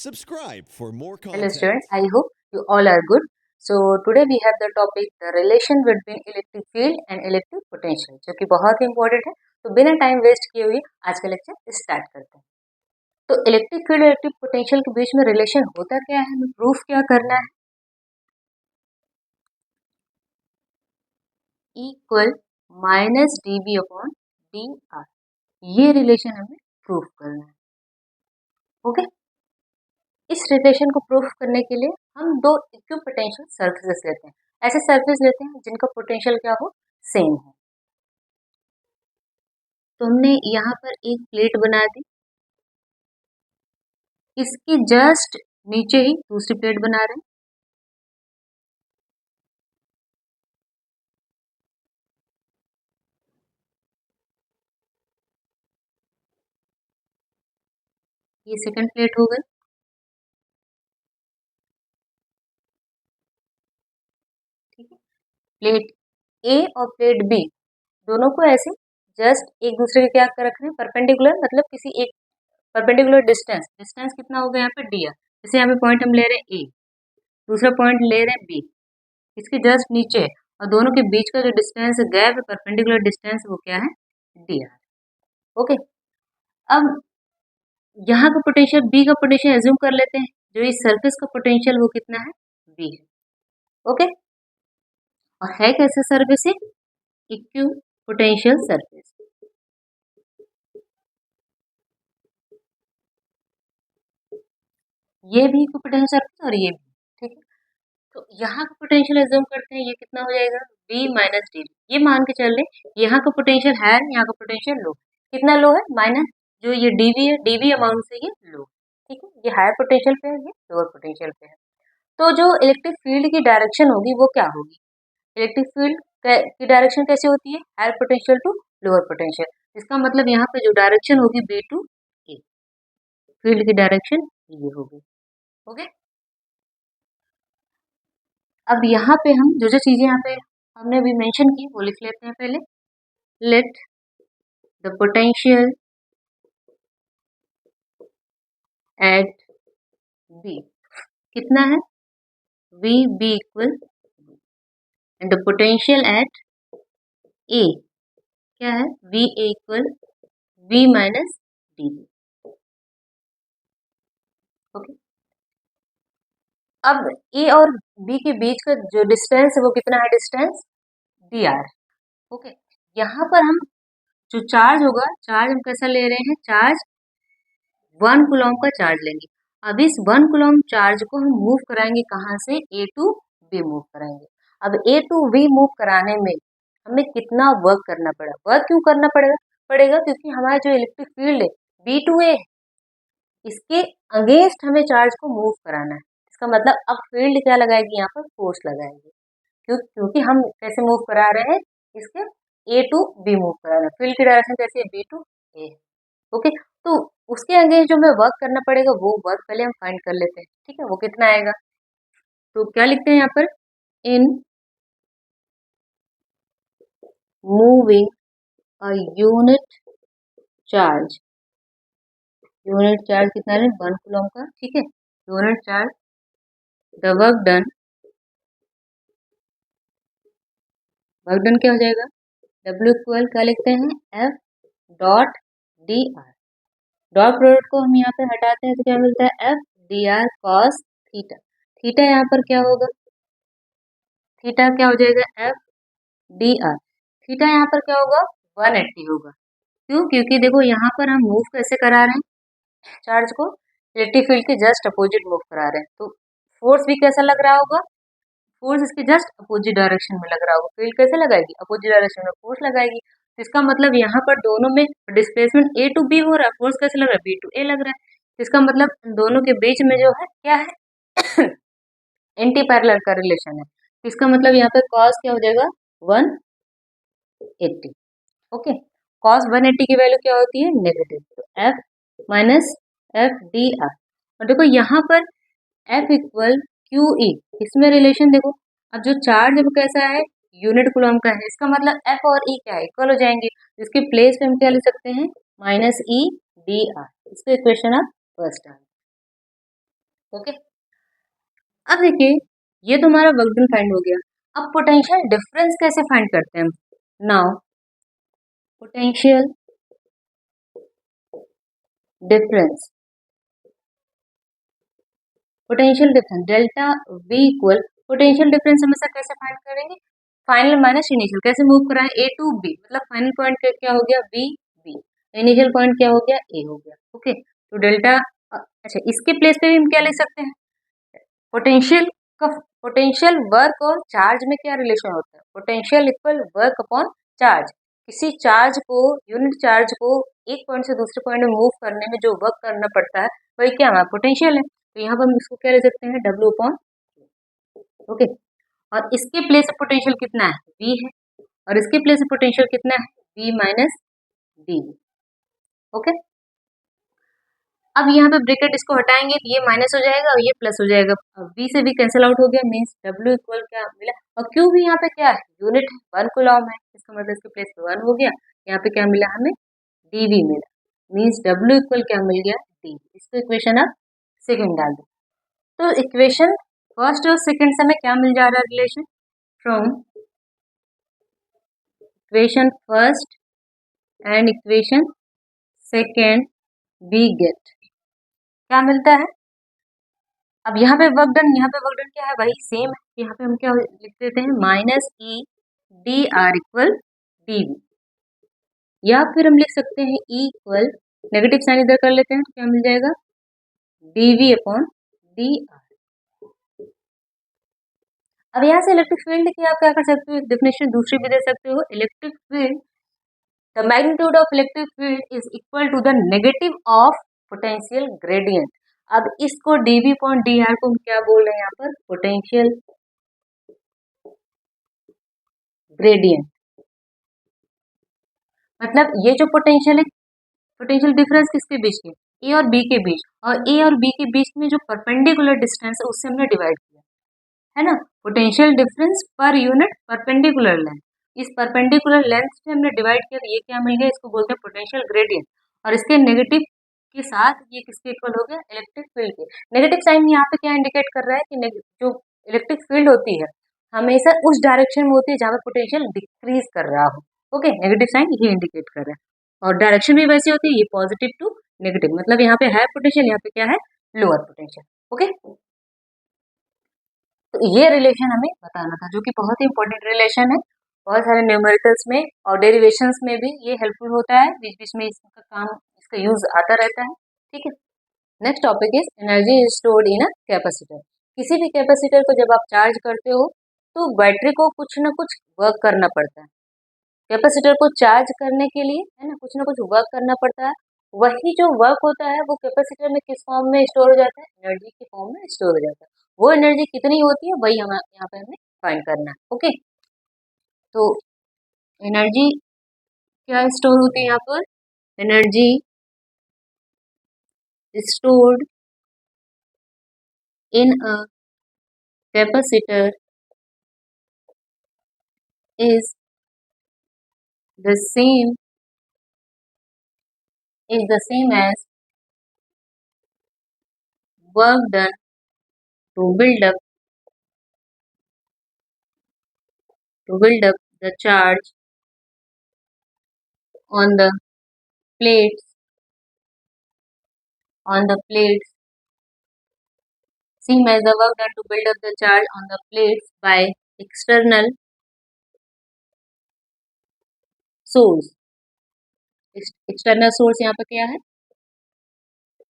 Subscribe for more Hello content. students, I hope you all are good. So today we have the topic the relation between electric field and electric potential, जो कि बहुत ही important है. तो बिना time waste किए हुए आज का लेक्चर स्टार्ट करते हैं. तो इलेक्ट्रिक फील्ड और इलेक्ट्रिक पोटेंशियल के बीच में रिलेशन होता क्या है, हमें प्रूफ क्या करना है. Equal minus D B upon D R, ये रिलेशन हमें प्रूफ करना है. ओके, इस रिलेशन को प्रूफ करने के लिए हम दो इक्विपोटेंशियल सर्फेसेस लेते हैं. ऐसे सर्फेस लेते हैं जिनका पोटेंशियल क्या हो, सेम हो. तो हमने यहाँ पर एक प्लेट बना दी, इसके जस्ट नीचे ही दूसरी प्लेट बना रहे हैं. ये सेकंड प्लेट हो गई. ठीक है, प्लेट ए और प्लेट बी दोनों को ऐसे जस्ट एक दूसरे के क्या कर रख रहे हैं, परपेंडिकुलर, मतलब किसी एक परपेंडिकुलर डिस्टेंस. डिस्टेंस कितना हो गया यहाँ पे डी आर. जैसे यहाँ पे पॉइंट हम ले रहे हैं ए, दूसरा पॉइंट ले रहे हैं बी, इसके जस्ट नीचे है, और दोनों के बीच का जो डिस्टेंस गैप है, परपेंडिकुलर डिस्टेंस, वो क्या है, डी आर. ओके, अब यहाँ का पोटेंशियल बी का पोटेंशियल एज्यूम कर लेते हैं. जो इस सरफेस का पोटेंशियल वो कितना है, बी है. ओके, और है कैसे सरफेस, इक्यू पोटेंशियल सरफेस. ये भी इक्यू पोटेंशियल सरफेस और ये भी. ठीक है, तो यहाँ का पोटेंशियल एज्यूम करते हैं, ये कितना हो जाएगा, बी माइनस डी. ये मान के चल रहे यहाँ का पोटेंशियल है, यहाँ का पोटेंशियल लो. कितना लो है, माइनस जो ये डीवी है, डीवी अमाउंट से ये लो. ठीक है, ये हायर पोटेंशियल पे है, ये लोअर पोटेंशियल पे है. तो जो इलेक्ट्रिक फील्ड की डायरेक्शन होगी वो क्या होगी, इलेक्ट्रिक फील्ड की डायरेक्शन कैसे होती है, higher potential to lower potential. इसका मतलब यहाँ पे जो डायरेक्शन होगी बी टू ए, फील्ड की डायरेक्शन ये होगी. ओके, अब यहाँ पे हम जो जो चीजें यहाँ पे हमने अभी मेंशन की वो लिख लेते हैं पहले. Let the potential at B कितना है, V B equal, and the potential at A क्या है, V A equal V minus D B. Okay, अब ए और बी के बीच का जो डिस्टेंस है वो कितना है, डिस्टेंस डी आर. ओके, यहाँ पर हम जो चार्ज होगा, चार्ज हम कैसा ले रहे हैं, चार्ज 1 कूलम का चार्ज लेंगे. अब इस 1 कूलम चार्ज को हम मूव कराएंगे कहाँ से, ए टू बी मूव कराएंगे. अब ए टू बी मूव कराने में हमें कितना वर्क करना पड़ेगा, वर्क क्यों करना पड़ेगा, क्योंकि हमारा जो इलेक्ट्रिक फील्ड है बी टू ए, इसके अगेंस्ट हमें चार्ज को मूव कराना है. इसका मतलब अब फील्ड क्या लगाएगी, यहाँ पर फोर्स लगाएगी. क्योंकि हम कैसे मूव करा रहे हैं, इसके ए टू बी मूव करा रहे हैं, फील्ड की डायरेक्शन कैसे है, बी टू ए. ओके, तो उसके अगेंस्ट जो हमें वर्क करना पड़ेगा वो वर्क पहले हम फाइंड कर लेते हैं. ठीक है, वो कितना आएगा, तो क्या लिखते हैं यहाँ पर, in moving a unit charge कितना है, 1 कूलम का. ठीक है, unit charge, the work done क्या हो जाएगा, डब्ल्यू इक्वल क्या लिखते हैं, F dot D R. Dot product को हम यहाँ पे हटाते हैं तो क्या मिलता है, F D R cos theta. Theta यहाँ पर क्या होगा, थीटा क्या हो जाएगा, एफ डी आर. थीटा यहाँ पर क्या होगा, 180 होगा. क्यों, क्योंकि देखो यहाँ पर हम मूव कैसे करा रहे हैं, चार्ज को इलेक्ट्रिक फील्ड के जस्ट अपोजिट मूव करा रहे हैं. तो फोर्स भी कैसा लग रहा होगा, फोर्स इसके जस्ट अपोजिट डायरेक्शन में लग रहा होगा. फील्ड कैसे लगाएगी, अपोजिट डायरेक्शन में फोर्स लगाएगी. तो इसका मतलब यहाँ पर दोनों में डिस्प्लेसमेंट ए टू बी हो रहा है, फोर्स कैसे लग रहा है, बी टू ए लग रहा है. तो इसका मतलब दोनों के बीच में जो है क्या है, एंटी पैरेलल का रिलेशन है. तो इसका मतलब यहाँ पे कॉस क्या हो जाएगा, 180. ओके, कॉस 180 की वैल्यू क्या होती है, नेगेटिव. तो F minus F D R. और देखो यहाँ पर एफ इक्वल क्यू ई, इसमें रिलेशन देखो. अब जो चार्ज अब कैसा है, यूनिट कूलम का है, इसका मतलब एफ और ई क्या है, इक्वल हो जाएंगे. इसके प्लेस पे हम क्या लिख सकते हैं, माइनस ई डी आर. इसको इक्वेशन आप फर्स्ट आ. ओके, अब देखिए ये तो हमारा वर्क डन फाइंड हो गया। अब पोटेंशियल डिफरेंस कैसे फाइंड करते हैं हम? Now potential difference, potential difference delta V equal, potential difference हमेशा कैसे फाइंड करेंगे? फाइनल माइनस इनिशियल, कैसे मूव कराएं A टू B, मतलब फाइनल पॉइंट क्या हो गया B, B इनिशियल पॉइंट क्या हो गया A हो गया। ओके, तो डेल्टा, अच्छा इसके प्लेस पे भी हम क्या ले सकते हैं? पोटेंशियल का, पोटेंशियल वर्क और चार्ज में क्या रिलेशन होता है? Potential equal work upon charge. किसी चार्ज को, यूनिट चार्ज को एक पॉइंट से दूसरे पॉइंट में मूव करने में जो वर्क करना पड़ता है वही क्या हमारा पोटेंशियल है। तो यहाँ पर हम इसको क्या ले सकते हैं? W अपॉन, ओके, और इसके प्लेस पे पोटेंशियल कितना है? V है, और इसके प्लेस पे पोटेंशियल कितना है? V minus D। ओके, अब यहाँ पे ब्रैकेट इसको हटाएंगे तो ये माइनस हो जाएगा और ये प्लस हो जाएगा। V से भी कैंसिल आउट हो गया, मीन्स W इक्वल क्या मिला? और Q भी यहाँ पे क्या है? यूनिट है, 1 कूलम है, इसका मतलब इसके प्लेस पे 1 हो गया। यहाँ पे क्या मिला हमें? dV मिला, मीन्स W इक्वल क्या मिल गया? dV। इसको इक्वेशन आप सेकंड डाल दो, तो इक्वेशन फर्स्ट और सेकंड से हमें क्या मिल जा रहा है relation? From equation first and equation second we get, क्या मिलता है? अब यहाँ पे वर्क डन, यहाँ पे वर्क डन क्या है भाई? सेम है। यहाँ पे हम क्या लिख देते हैं? Minus E D R equal D V, या फिर हम लिख सकते हैं ई इक्वल, नेगेटिव साइन इधर कर लेते हैं तो क्या मिल जाएगा? D V upon D R. अब यहाँ से इलेक्ट्रिक फील्ड की आप क्या कर सकते हो? डेफिनेशन दूसरी भी दे सकते हो। Electric field, the magnitude of electric field is equal to the negative of potential gradient. अब इसको dV अपॉन dr को हम क्या बोल रहे हैं यहाँ पर? Potential gradient. मतलब ये जो पोटेंशियल है, पोटेंशियल डिफरेंस किसके बीच में? A और B के बीच, और A और B के बीच में जो परपेंडिकुलर डिस्टेंस है उससे हमने डिवाइड किया है ना। Potential difference per unit perpendicular length, इस परपेंडिकुलर लेंथ से हमने डिवाइड किया तो ये क्या मिल गया? इसको बोलते हैं पोटेंशियल ग्रेडियंट। और इसके नेगेटिव के साथ ये किसके इक्वल हो गया? इलेक्ट्रिक फील्ड के। नेगेटिव साइन यहाँ पे क्या इंडिकेट कर रहा है कि जो इलेक्ट्रिक फील्ड होती है हमेशा उस डायरेक्शन में होती है जहाँ पे पोटेंशियल डिक्रीज कर रहा हो। ओके, नेगेटिव साइन ये इंडिकेट कर रहा है। और डायरेक्शन भी वैसी होती है, ये पॉजिटिव टू नेगेटिव, मतलब यहाँ पे हाई पोटेंशियल, यहाँ पे क्या है? Lower potential. ओके, तो ये रिलेशन हमें बताना था, जो कि बहुत ही इंपॉर्टेंट रिलेशन है। बहुत सारे न्यूमेरिकल्स में और डेरिवेशंस में भी ये हेल्पफुल होता है, बीच बीच में इसका काम, इसका यूज आता रहता है। ठीक है, next topic is energy stored in a capacitor. किसी भी कैपेसिटर को जब आप चार्ज करते हो तो बैटरी को कुछ ना कुछ वर्क करना पड़ता है। कैपेसिटर को चार्ज करने के लिए है ना कुछ वर्क करना पड़ता है। वही जो वर्क होता है वो कैपेसिटर में किस फॉर्म में स्टोर हो जाता है? एनर्जी के फॉर्म में स्टोर हो जाता है। वो एनर्जी कितनी होती है वही हमें यहाँ पे हमें फाइंड करना है। ओके, तो एनर्जी क्या स्टोर होती है यहाँ पर? Energy stored in a capacitor is the same as work done to build up the charge on the plates, same as the work done to build up the charge on the plates by external source. External source यहाँ पे क्या है?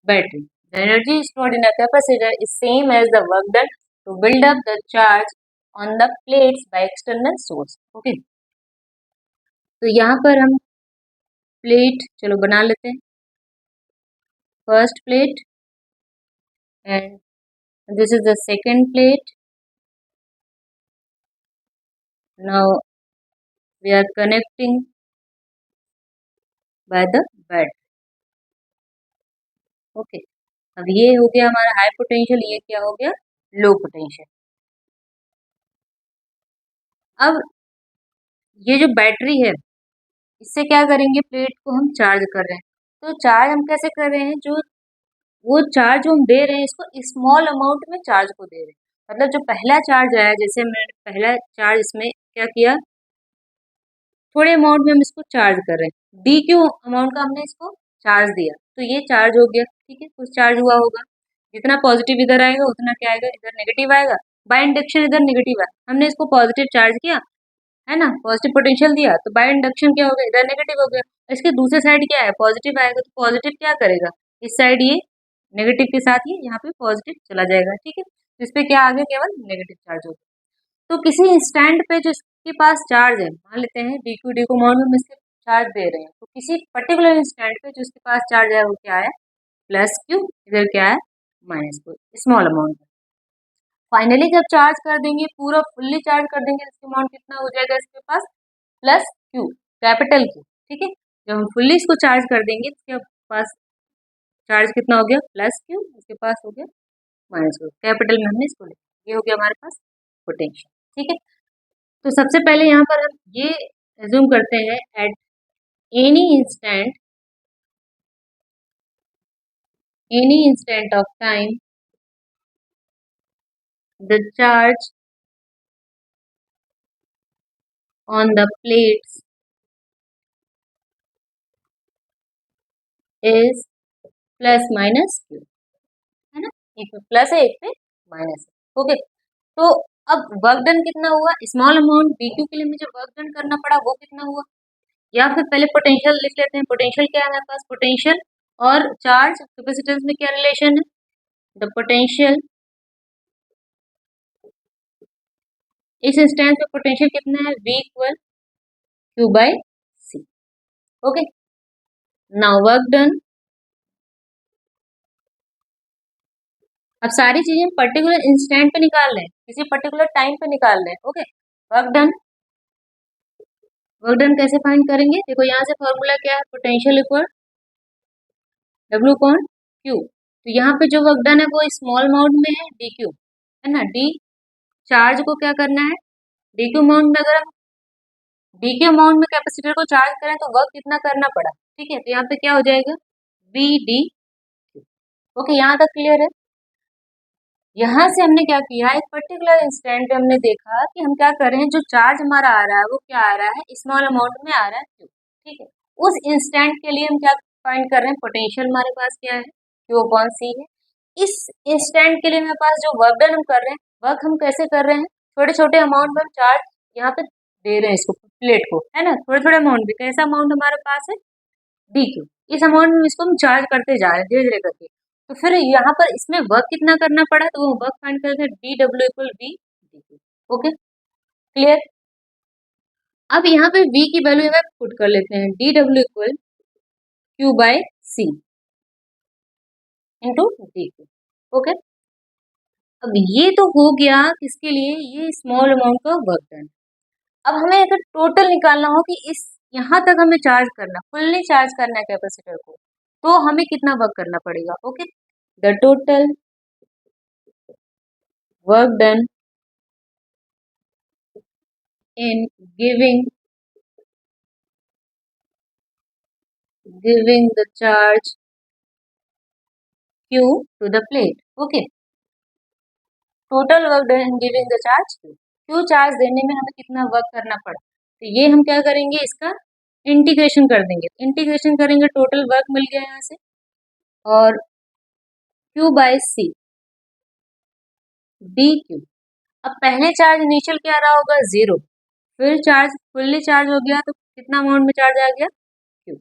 Battery. The energy stored in a capacitor is same as the work done to build up the charge on the plates by external source. Okay, तो यहाँ पर हम plate चलो बना लेते हैं। First plate and this is the second plate. Now we are connecting by the battery. Okay, अब ये हो गया हमारा हाई पोटेंशियल, ये क्या हो गया? Low potential. अब ये जो बैटरी है इससे क्या करेंगे? प्लेट को हम चार्ज कर रहे हैं। तो चार्ज हम कैसे कर रहे हैं? जो वो चार्ज जो हम दे रहे हैं इसको स्मॉल अमाउंट में चार्ज को दे रहे हैं। मतलब जो पहला चार्ज आया, जैसे मैंने पहला चार्ज इसमें क्या किया, थोड़े अमाउंट में हम इसको चार्ज कर रहे हैं, डी क्यू अमाउंट का हमने इसको चार्ज दिया, तो ये चार्ज हो गया। ठीक है, कुछ चार्ज हुआ होगा, जितना पॉजिटिव इधर आएगा उतना क्या आएगा, इधर नेगेटिव आएगा। बाय इंडक्शन इधर नेगेटिव है, हमने इसको पॉजिटिव चार्ज किया है ना, पॉजिटिव पोटेंशियल दिया, तो बाय इंडक्शन क्या हो गया, इधर नेगेटिव हो गया। इसके दूसरे साइड क्या है, पॉजिटिव आएगा, तो पॉजिटिव क्या करेगा, इस साइड ये नेगेटिव के साथ ही यहाँ पे पॉजिटिव चला जाएगा। ठीक है, तो इस पे क्या आ गया, केवल नेगेटिव चार्ज होगा। तो किसी इंस्टेंट पे जो इसके पास चार्ज है, मान लेते हैं डी क्यू अमाउंट में हम इसके चार्ज दे रहे हैं, तो किसी पर्टिकुलर इंस्टेंट पे जो इसके पास चार्ज है वो क्या है, प्लस क्यू, इधर क्या है, minus Q, small amount. Finally जब चार्ज कर देंगे, पूरा फुल्ली चार्ज कर देंगे, इसका अमाउंट कितना हो जाएगा इसके पास, प्लस क्यू, कैपिटल क्यू। ठीक है, जब हम फुल्ली इसको चार्ज कर देंगे, इसके पास चार्ज कितना हो गया, प्लस क्यू, इसके पास हो गया माइनस क्यू, कैपिटल में हमने इसको लिखा, ये हो गया हमारे पास पोटेंशियल। ठीक है, तो सबसे पहले यहाँ पर हम ये एज्यूम करते हैं, at any instant of time the charge on the plates is plus minus Q, है ना, एक पे प्लस है एक पे माइनस है। ओके, तो अब वर्क डन कितना हुआ, स्मॉल अमाउंट डी क्यू के लिए मुझे वर्क डन करना पड़ा, वो कितना हुआ, या फिर पहले पोटेंशियल लिख लेते हैं। पोटेंशियल क्या है हमारे पास, पोटेंशियल और चार्ज कैपेसिटेंस में क्या रिलेशन है, द पोटेंशियल, इस इंस्टेंस में पोटेंशियल कितना है, V equal Q by C. Okay, now work done. अब सारी चीजें पर्टिकुलर इंस्टेंट पे निकाल रहे हैं, किसी पर्टिकुलर टाइम पे निकाल रहे हैं। Okay, work done, work done कैसे फाइंड करेंगे, देखो यहाँ से फॉर्मूला क्या है, पोटेंशियल इक्वल डब्ल्यू कौन, क्यू, तो यहाँ पे जो वर्क डन है वो स्मॉल अमाउंट में है, डी क्यू, है ना, डी चार्ज को क्या करना है, डी क्यू अमाउंट में, अगर हम डी क्यू अमाउंट में कैपेसिटर को चार्ज करें तो वर्क कितना करना पड़ा। ठीक है, तो यहाँ पे क्या हो जाएगा, बी डी क्यू। ओके, यहाँ तक क्लियर है। यहाँ से हमने क्या किया, एक पर्टिकुलर इंस्टेंट पे हमने देखा कि हम क्या कर रहे हैं, जो चार्ज हमारा आ रहा है वो क्या आ रहा है, स्मॉल अमाउंट में आ रहा है क्यू। ठीक है, उस इंस्टेंट के लिए हम क्या फाइंड कर रहे हैं, पोटेंशियल हमारे पास क्या है, क्यू अपॉन सी है। इस इंस्टेंट के लिए हमारे पास जो वर्क डन हम कर रहे हैं, वर्क हम कैसे कर रहे हैं, छोटे छोटे अमाउंट में हम चार्ज यहाँ पे दे रहे हैं इसको, प्लेट को, है ना, थोड़े थोड़े अमाउंट भी, कैसा अमाउंट हमारे पास है, डी क्यू, इस अमाउंट में इसको हम चार्ज करते जा रहे हैं धीरे धीरे करके। तो फिर यहाँ पर इसमें वर्क कितना करना पड़ा, तो वो वर्क फाइंड करते हैं, D W equal V D Q. Okay, clear. अब यहाँ पे v की वैल्यू हमें पुट कर लेते हैं, D W equal Q by C into D Q. Okay, अब ये तो हो गया किसके लिए, ये स्मॉल अमाउंट का वर्क डन। अब हमें अगर टोटल निकालना हो कि इस यहाँ तक हमें चार्ज करना, फुल्ली चार्ज करना है कैपेसिटर को, तो हमें कितना वर्क करना पड़ेगा। Okay, the total work done in giving the charge q to the plate. Okay, total work done in giving the charge q charge देने में हमें कितना वर्क करना पड़ा, तो ये हम क्या करेंगे, इसका इंटीग्रेशन कर देंगे, इंटीग्रेशन करेंगे, टोटल वर्क मिल गया यहाँ से, और q by C D Q. अब पहले चार्ज इनिशियल क्या रहा होगा, 0, फिर चार्ज फुल्ली चार्ज हो गया तो कितना अमाउंट में चार्ज आ गया, q।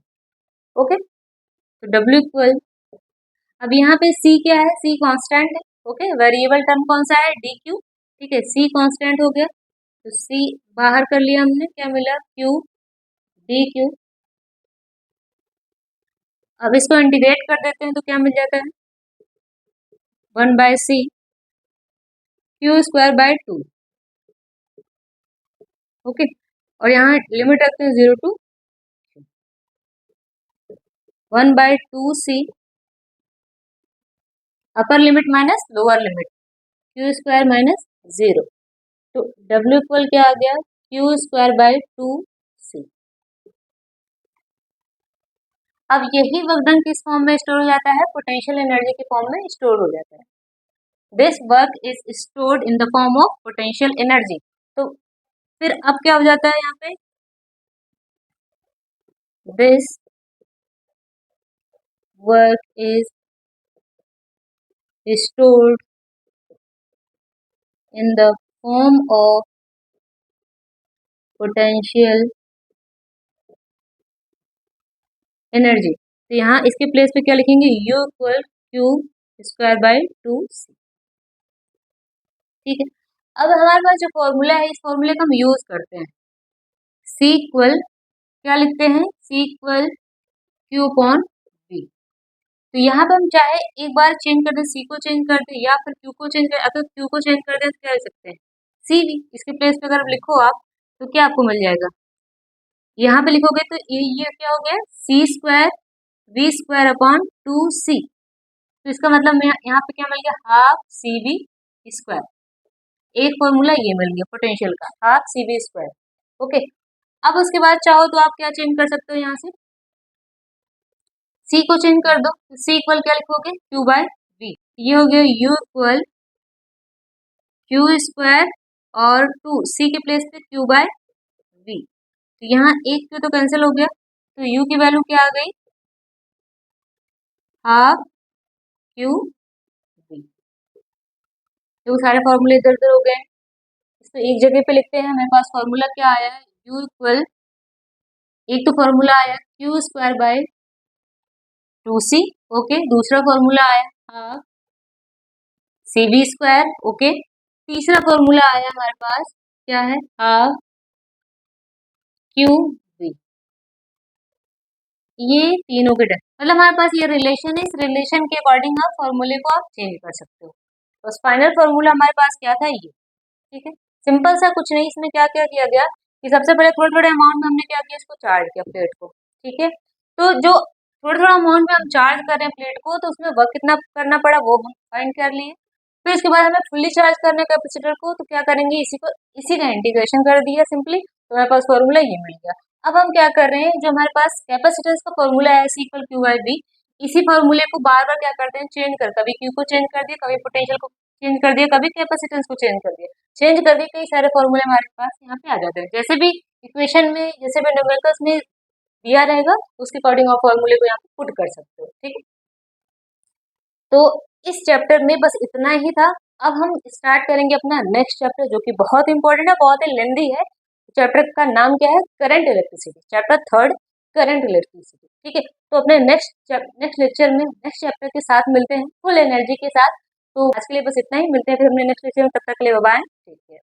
ओके, तो W इक्वल, अब यहाँ पे C क्या है, C कांस्टेंट है। ओके, वेरिएबल टर्म कौन सा है, डी क्यू। ठीक है, C कांस्टेंट हो गया, तो C बाहर कर लिया हमने, क्या मिला, Q डी क्यू। अब इसको इंटीग्रेट कर देते हैं तो क्या मिल जाता है, 1/c Q square by 2। Okay, और यहाँ लिमिट रखते हैं 0 to 1/2c, upper limit minus lower limit, Q square minus 0, तो W इक्वल क्या आ गया, क्यू स्क्वायर बाय 2c। अब यही वर्क किस फॉर्म में स्टोर हो जाता है? पोटेंशियल एनर्जी के फॉर्म में स्टोर हो जाता है। This work is stored in the form of potential energy. तो फिर अब क्या हो जाता है यहाँ पे? This work is stored in the form of potential energy. तो यहाँ इसके प्लेस पे क्या लिखेंगे? U equal Q square by 2c। ठीक है, अब हमारे पास जो फॉर्मूला है, इस फॉर्मूले का हम यूज करते हैं। C इक्वल क्या लिखते हैं? C equal Q upon v। तो यहाँ पे हम चाहे एक बार चेंज कर दें, C को चेंज कर दें या फिर Q को चेंज कर, अगर Q को चेंज कर दें तो क्या लिख सकते हैं? CV। इसके प्लेस पे अगर लिखो आप तो क्या आपको मिल जाएगा? यहाँ पे लिखोगे तो ये क्या हो गया? C square v square upon 2c। तो इसका मतलब यहाँ पे क्या मिल गया? Half CV square. एक फॉर्मूला ये मिल गया पोटेंशियल का, हाफ CV स्क्वायर। ओके, अब उसके बाद चाहो तो आप क्या चेंज कर सकते हो? यहाँ से C को चेंज कर दो। C इक्वल क्या लिखोगे? Q by V। ये हो गया U इक्वल क्यू स्क्वायर और 2 C के प्लेस पे Q बाय V। तो यहाँ एक Q तो कैंसिल हो गया, तो U की वैल्यू क्या आ गई? Half Q V। तो सारे फॉर्मूले इधर उधर हो गए, इसको एक जगह पे लिखते हैं। हमारे पास फॉर्मूला क्या आया है? U इक्वल, एक तो फॉर्मूला आया Q square by 2c। Okay, दूसरा फॉर्मूला आया हाफ CV स्क्वायर। ओके, तीसरा फॉर्मूला आया हमारे पास क्या है? Half QV। ये तीनों के मतलब हमारे पास ये रिलेशन है, इस रिलेशन के अकॉर्डिंग आप फॉर्मूले को आप चेंज कर सकते हो। तो फाइनल फॉर्मूला हमारे पास क्या था? ये। ठीक है, सिंपल सा कुछ नहीं। इसमें क्या क्या किया गया कि सबसे पहले थोड़े थोड़े अमाउंट में हमने क्या किया? इसको चार्ज किया प्लेट को। ठीक है, तो जो थोड़ा थोड़ा अमाउंट में हम चार्ज कर रहे हैं प्लेट को, तो उसमें वर्क कितना करना पड़ा वो हम फाइंड कर लिए। फिर इसके बाद हमें फुल्ली चार्ज करने कैपेसिटर को, तो क्या करेंगे? इसी का इंटीग्रेशन कर दिया सिंपली, तो हमारे पास फॉर्मूला ये मिल गया। अब हम क्या कर रहे हैं? जो हमारे पास कैपेसिटेंस का फॉर्मूला है C equal Q by V, इसी फॉर्मूले को बार बार क्या करते हैं? चेंज कर, कभी Q को चेंज कर दिया, कभी पोटेंशियल को चेंज कर दिया, कभी कैपेसिटेंस को चेंज कर दिया। चेंज करके कई सारे फॉर्मूले हमारे पास यहाँ पे आ जाते हैं। जैसे भी इक्वेशन में, जैसे भी न्यूमेरिकल्स में दिया रहेगा, उसके अकॉर्डिंग आप फॉर्मूले को यहाँ पे पुट कर सकते हो। ठीक है, तो इस चैप्टर में बस इतना ही था। अब हम स्टार्ट करेंगे अपना नेक्स्ट चैप्टर, जो कि बहुत इंपॉर्टेंट है, बहुत ही लेंदी है। चैप्टर का नाम क्या है? Current electricity, chapter 3 current electricity. ठीक है, तो अपने नेक्स्ट लेक्चर में नेक्स्ट चैप्टर के साथ मिलते हैं, फुल एनर्जी के साथ। तो आज के लिए बस इतना ही, मिलते हैं फिर अपने नेक्स्ट लेक्चर में। तब तक के लिए बाय बाय, टेक केयर।